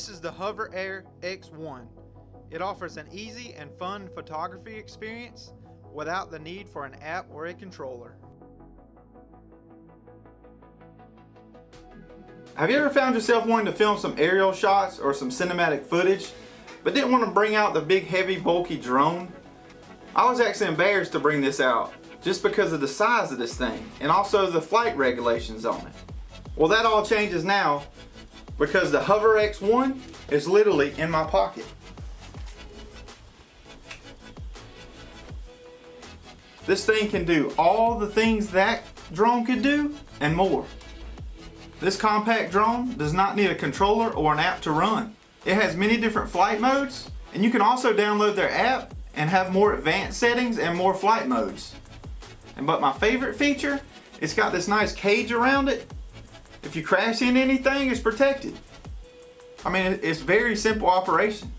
This is the HOVERAir X1. It offers an easy and fun photography experience without the need for an app or a controller. Have you ever found yourself wanting to film some aerial shots or some cinematic footage, but didn't want to bring out the big, heavy, bulky drone? I was actually embarrassed to bring this out just because of the size of this thing and also the flight regulations on it. Well, that all changes now because the HOVERAir X1 is literally in my pocket. This thing can do all the things that drone could do and more. This compact drone does not need a controller or an app to run. It has many different flight modes, and you can also download their app and have more advanced settings and more flight modes. But my favorite feature, it's got this nice cage around it. If you crash into anything, it's protected. I mean, it's very simple operation.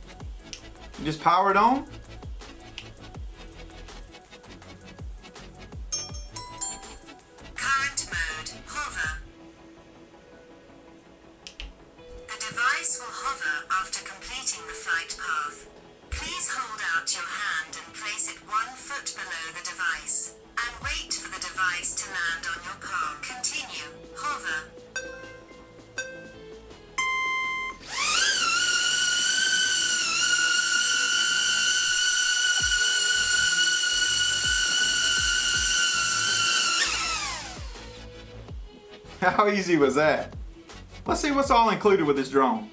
You just power it on. Current mode, hover. The device will hover after completing the flight path. Please hold out your hand and place it 1 foot below the device, and wait for the device to land on your palm. Continue, hover. How easy was that? Let's see what's all included with this drone.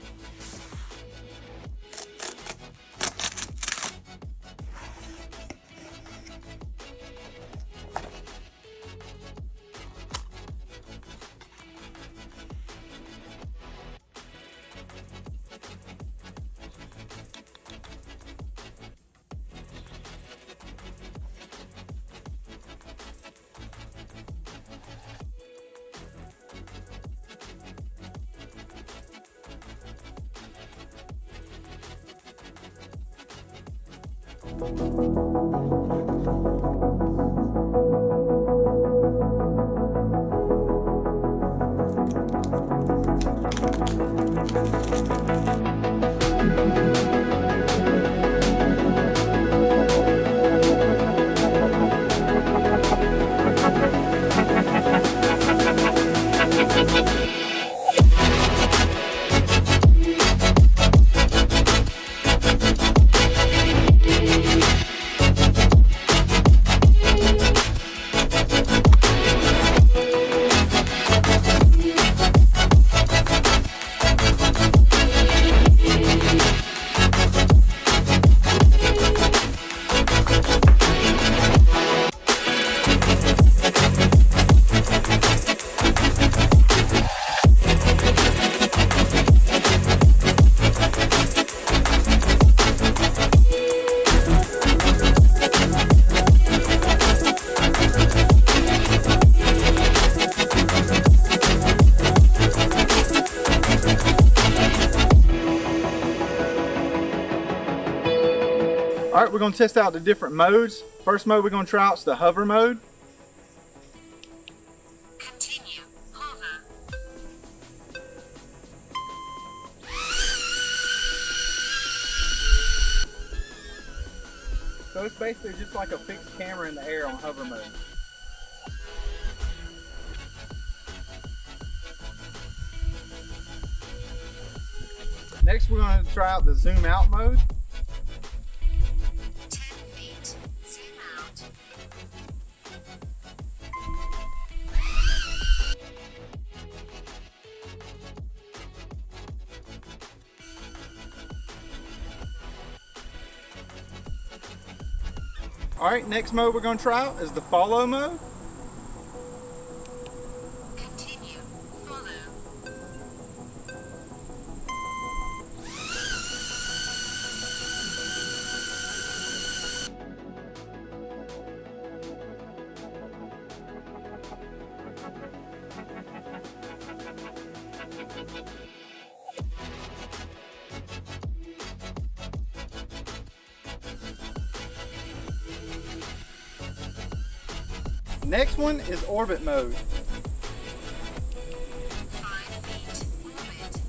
All right, we're going to test out the different modes. First mode we're going to try out is the hover mode. Continue, hover. So it's basically just like a fixed camera in the air on hover mode. Next we're going to try out the zoom out mode. 10 feet, zoom out. All right, next mode we're going to try out is the follow mode. Continue, follow. Next one is orbit mode. 5 feet, orbit.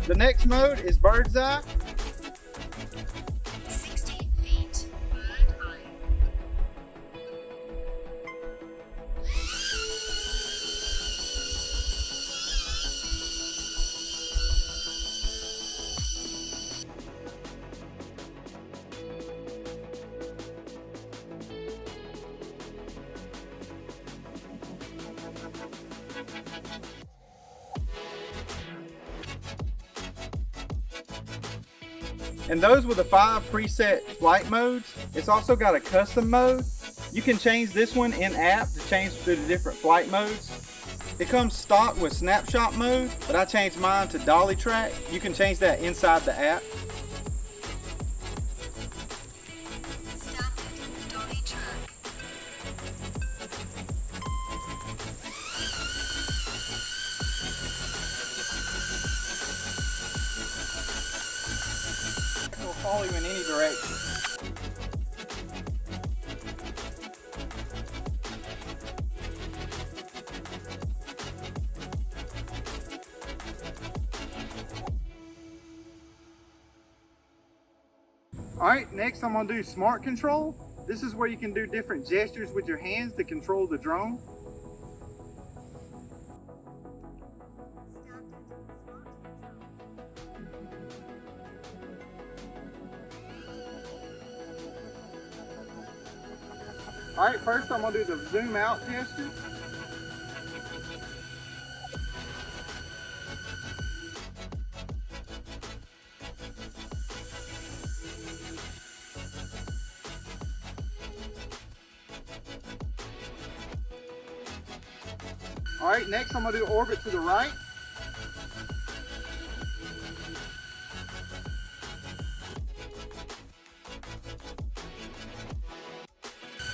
The next mode is bird's eye. 60 feet, bird eye. And those were the 5 preset flight modes. It's also got a custom mode. You can change this one in app to change through the different flight modes. It comes stock with snapshot mode, but I changed mine to dolly track. You can change that inside the app. Standard dolly track. It will follow you in any direction. Alright, next I'm going to do smart control. This is where you can do different gestures with your hands to control the drone. Alright, first I'm going to do the zoom out gesture. Alright, next I'm going to do orbit to the right.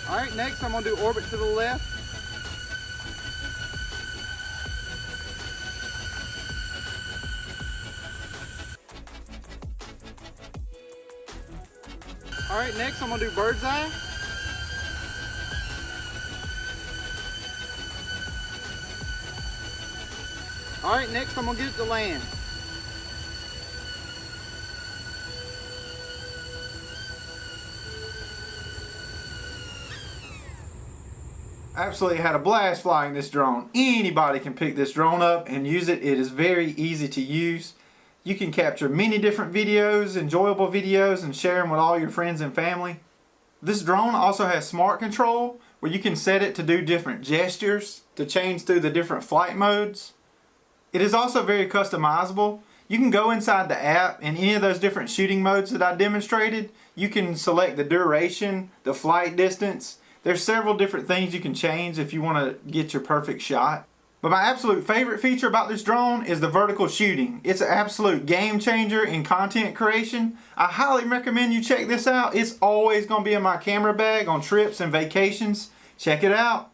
Alright, next I'm going to do orbit to the left. Alright, next I'm going to do bird's eye. Alright, next I'm going to get it to land. Absolutely had a blast flying this drone. Anybody can pick this drone up and use it. It is very easy to use. You can capture many different videos, enjoyable videos, and share them with all your friends and family. This drone also has smart control where you can set it to do different gestures to change through the different flight modes. It is also very customizable. You can go inside the app in any of those different shooting modes that I demonstrated. You can select the duration, the flight distance. There's several different things you can change if you want to get your perfect shot. But my absolute favorite feature about this drone is the vertical shooting. It's an absolute game changer in content creation. I highly recommend you check this out. It's always going to be in my camera bag on trips and vacations. Check it out.